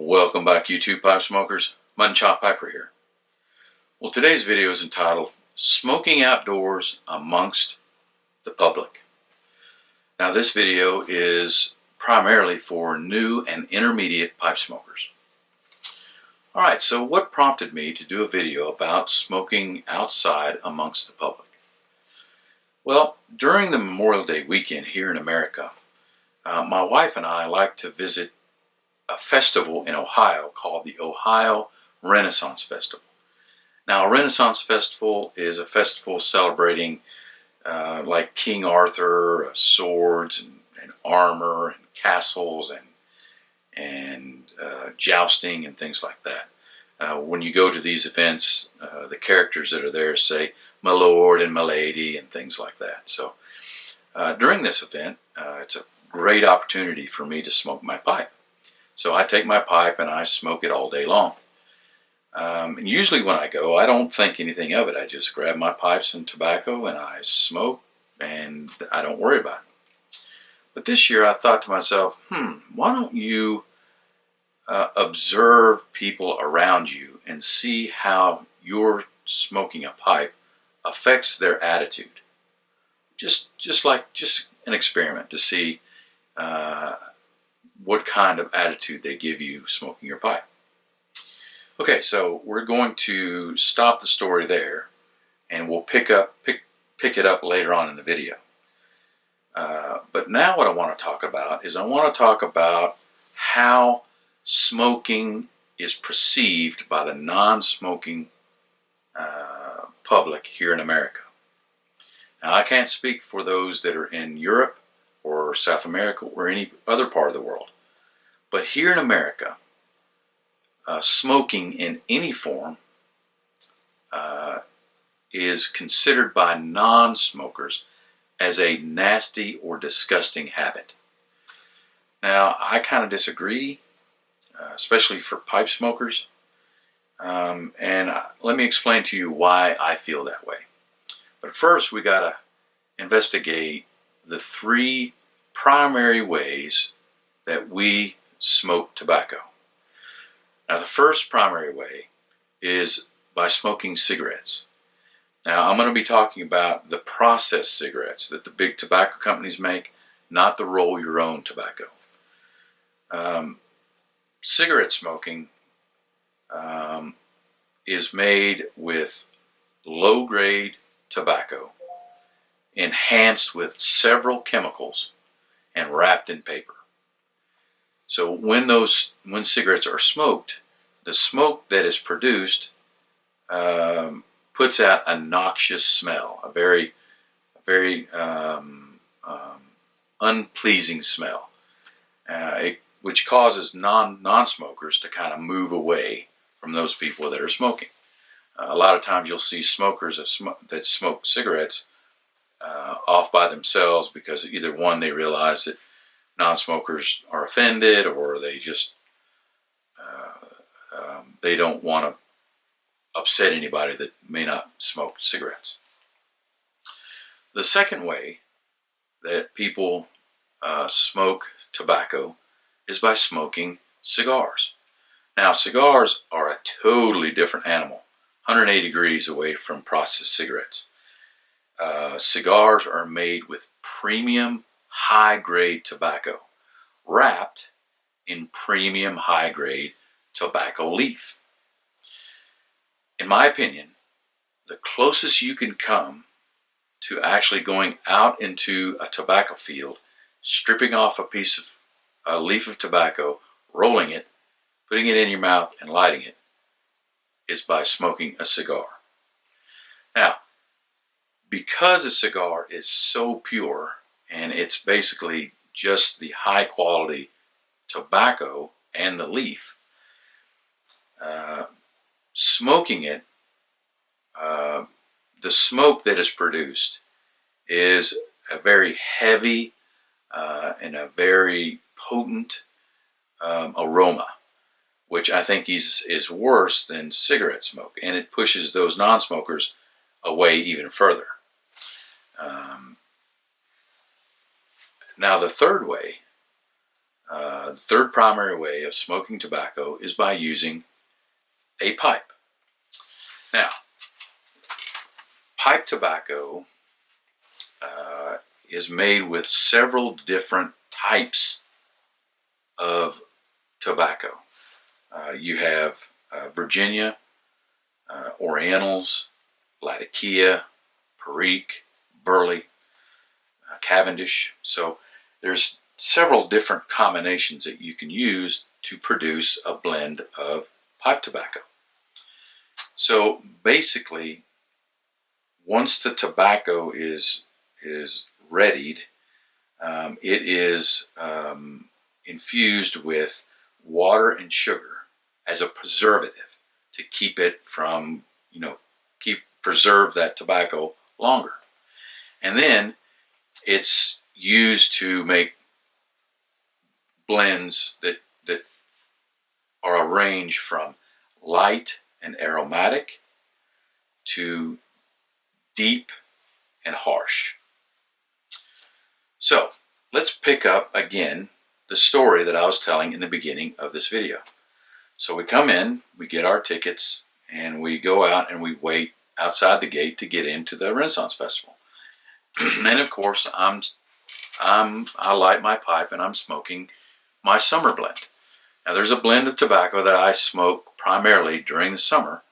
Welcome back, YouTube pipe smokers. Mutton Chop Piper here. Well, today's video is entitled Smoking Outdoors Amongst the Public. Now, this video is primarily for new and intermediate pipe smokers. Alright, so what prompted me to do a video about smoking outside amongst the public? Well, during the Memorial Day weekend here in America, my wife and I like to visit a festival in Ohio called the Ohio Renaissance Festival. Now, a Renaissance Festival is a festival celebrating like King Arthur, swords and armor and castles and jousting and things like that. When you go to these events, the characters that are there say my lord and my lady and things like that. So during this event, it's a great opportunity for me to smoke my pipe. So I take my pipe and I smoke it all day long. And usually when I go, I don't think anything of it. I just grab my pipes and tobacco and I smoke and I don't worry about it. But this year I thought to myself, why don't you observe people around you and see how your smoking a pipe affects their attitude. Just an experiment to see what kind of attitude they give you smoking your pipe. Okay, so we're going to stop the story there, and we'll pick it up later on in the video. But now what I want to talk about is I want to talk about how smoking is perceived by the non-smoking public here in America. Now, I can't speak for those that are in Europe or South America or any other part of the world. But here in America, smoking in any form is considered by non-smokers as a nasty or disgusting habit. Now, I kind of disagree, especially for pipe smokers. And let me explain to you why I feel that way. But first, we got to investigate the three primary ways that we smoke tobacco. Now, the first primary way is by smoking cigarettes. Now, I'm going to be talking about the processed cigarettes that the big tobacco companies make, not the roll your own tobacco. Cigarette smoking is made with low-grade tobacco, enhanced with several chemicals, and wrapped in paper. So when cigarettes are smoked, the smoke that is produced puts out a noxious smell, a very unpleasing smell, which causes non-smokers to kind of move away from those people that are smoking. A lot of times you'll see smokers that smoke cigarettes off by themselves because either one, they realize that non-smokers are offended, or they just they don't want to upset anybody that may not smoke cigarettes. The second way that people smoke tobacco is by smoking cigars. Now, cigars are a totally different animal, 180 degrees away from processed cigarettes. Cigars are made with premium high-grade tobacco, wrapped in premium high-grade tobacco leaf. In my opinion, the closest you can come to actually going out into a tobacco field, stripping off a piece of a leaf of tobacco, rolling it, putting it in your mouth and lighting it, is by smoking a cigar. Now, because a cigar is so pure and it's basically just the high quality tobacco and the leaf, smoking it, the smoke that is produced is a very heavy and a very potent aroma, which I think is worse than cigarette smoke, and it pushes those non-smokers away even further. Now, the third way The third primary way of smoking tobacco is by using a pipe. Now, pipe tobacco is made with several different types of tobacco. You have Virginia, Orientals, Latakia, Perique, Burley, Cavendish. So there's several different combinations that you can use to produce a blend of pipe tobacco. So basically, once the tobacco is readied, it is infused with water and sugar as a preservative to keep it from, preserve that tobacco longer. And then it's used to make blends that are arranged from light and aromatic to deep and harsh. So let's pick up again the story that I was telling in the beginning of this video. So we come in, we get our tickets, and we go out and we wait outside the gate to get into the Renaissance Festival. And of course, I light my pipe and I'm smoking my summer blend. Now there's a blend of tobacco that I smoke primarily during the summer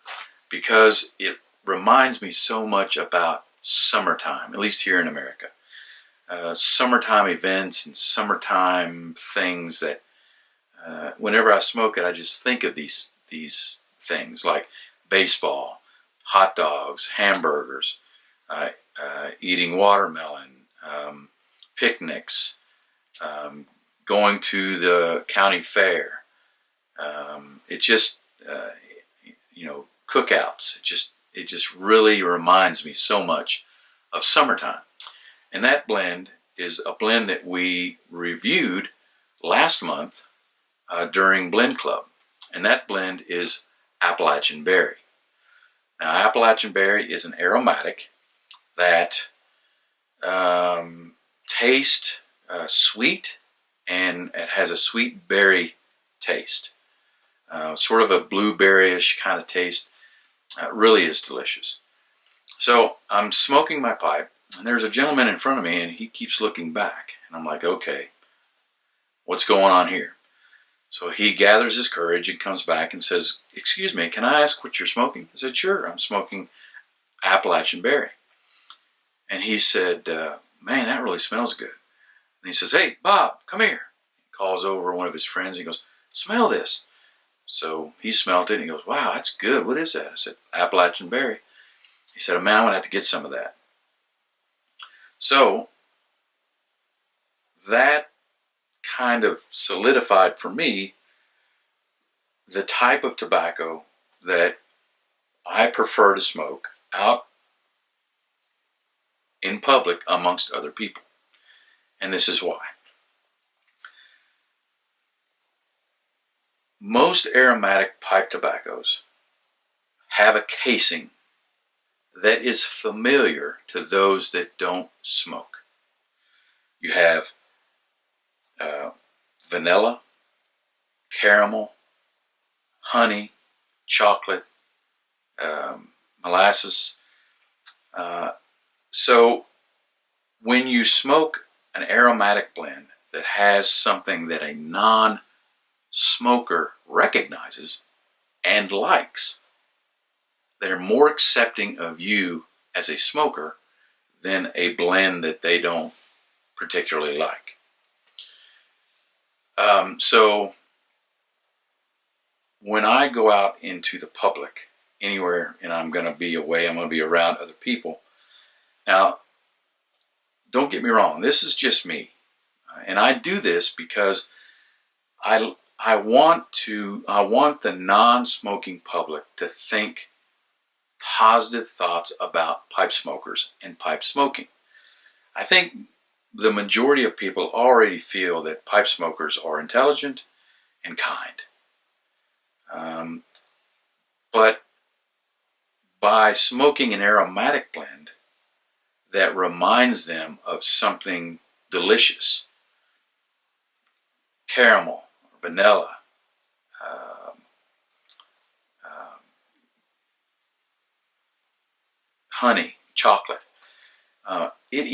because it reminds me so much about summertime, at least here in America. Summertime events and summertime things that whenever I smoke it, I just think of these things like baseball, hot dogs, hamburgers, eating watermelon, picnics, going to the county fair. It just, cookouts. It just really reminds me so much of summertime. And that blend is a blend that we reviewed last month during Blend Club. And that blend is Appalachian Berry. Now, Appalachian Berry is an aromatic that tastes sweet, and it has a sweet berry taste. Sort of a blueberryish kind of taste. It really is delicious. So I'm smoking my pipe, and there's a gentleman in front of me, and he keeps looking back. And I'm like, okay, what's going on here? So he gathers his courage and comes back and says, excuse me, can I ask what you're smoking? I said, sure, I'm smoking Appalachian Berry. And he said, man, that really smells good. And he says, hey, Bob, come here. He calls over one of his friends. He goes, smell this. So he smelled it, and he goes, wow, that's good. What is that? I said, Appalachian Berry. He said, man, I'm going to have to get some of that. So that kind of solidified for me the type of tobacco that I prefer to smoke out in public amongst other people. And this is why. Most aromatic pipe tobaccos have a casing that is familiar to those that don't smoke. You have vanilla, caramel, honey, chocolate, molasses. So when you smoke an aromatic blend that has something that a non-smoker recognizes and likes, they're more accepting of you as a smoker than a blend that they don't particularly like. So when I go out into the public anywhere and I'm going to be away, I'm going to be around other people. Now, don't get me wrong, this is just me. And I do this because I want the non-smoking public to think positive thoughts about pipe smokers and pipe smoking. I think the majority of people already feel that pipe smokers are intelligent and kind. But by smoking an aromatic blend that reminds them of something delicious, caramel, vanilla, um, um, honey, chocolate. It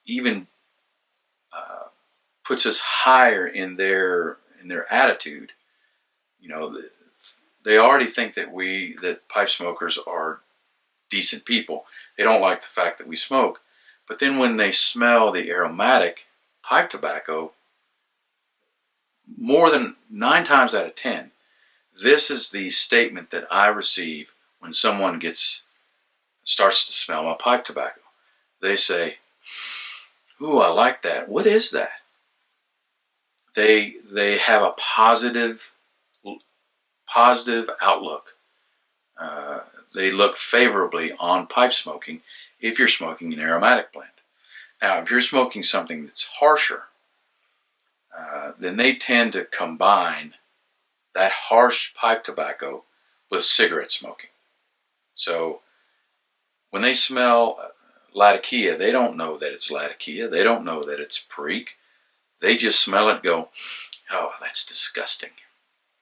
even puts us higher in their attitude. You know, they already think that pipe smokers are decent people. They don't like the fact that we smoke. But then when they smell the aromatic pipe tobacco, more than 9 times out of 10, this is the statement that I receive when someone starts to smell my pipe tobacco. They say, "Ooh, I like that. What is that?" They have a positive outlook. They look favorably on pipe smoking if you're smoking an aromatic blend. Now, if you're smoking something that's harsher, then they tend to combine that harsh pipe tobacco with cigarette smoking. So when they smell Latakia, they don't know that it's Latakia. They don't know that it's Perique. They just smell it and go, "Oh, that's disgusting."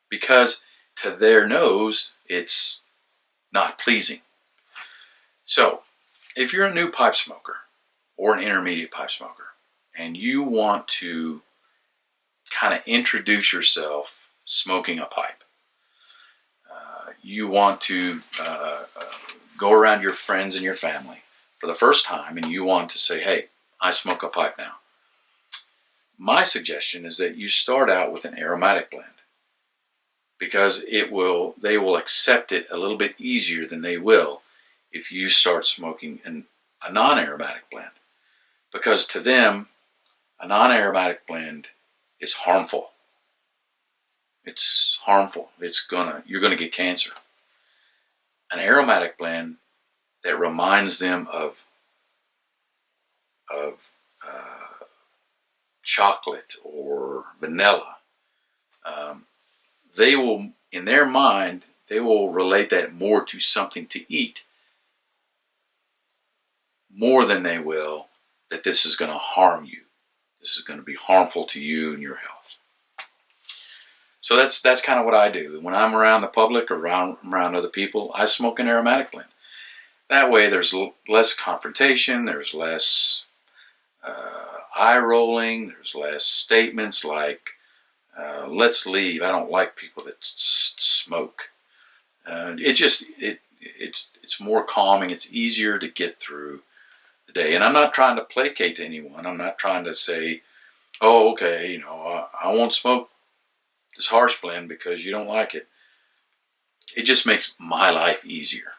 Because to their nose, it's not pleasing. So if you're a new pipe smoker or an intermediate pipe smoker and you want to kind of introduce yourself smoking a pipe, you want to go around your friends and your family for the first time and you want to say, "Hey, I smoke a pipe now." My suggestion is that you start out with an aromatic blend, because they will accept it a little bit easier than they will if you start smoking a non-aromatic blend. Because to them, a non-aromatic blend is harmful. It's harmful. You're gonna get cancer. An aromatic blend that reminds them of chocolate or vanilla, they will, in their mind, they will relate that more to something to eat, more than they will that this is going to harm you. This is going to be harmful to you and your health. So that's kind of what I do. When I'm around the public or around other people, I smoke an aromatic blend. That way there's less confrontation, there's less eye rolling, there's less statements like, "Let's leave. I don't like people that smoke." It's more calming. It's easier to get through the day. And I'm not trying to placate to anyone. I'm not trying to say, "Oh, okay, I won't smoke this harsh blend because you don't like it." It just makes my life easier.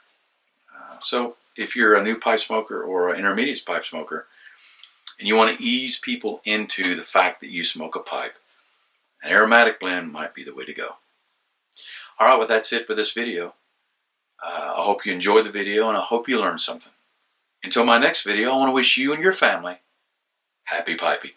So if you're a new pipe smoker or an intermediate pipe smoker, and you want to ease people into the fact that you smoke a pipe, an aromatic blend might be the way to go. All right, well, that's it for this video. I hope you enjoyed the video, and I hope you learned something. Until my next video, I want to wish you and your family happy piping.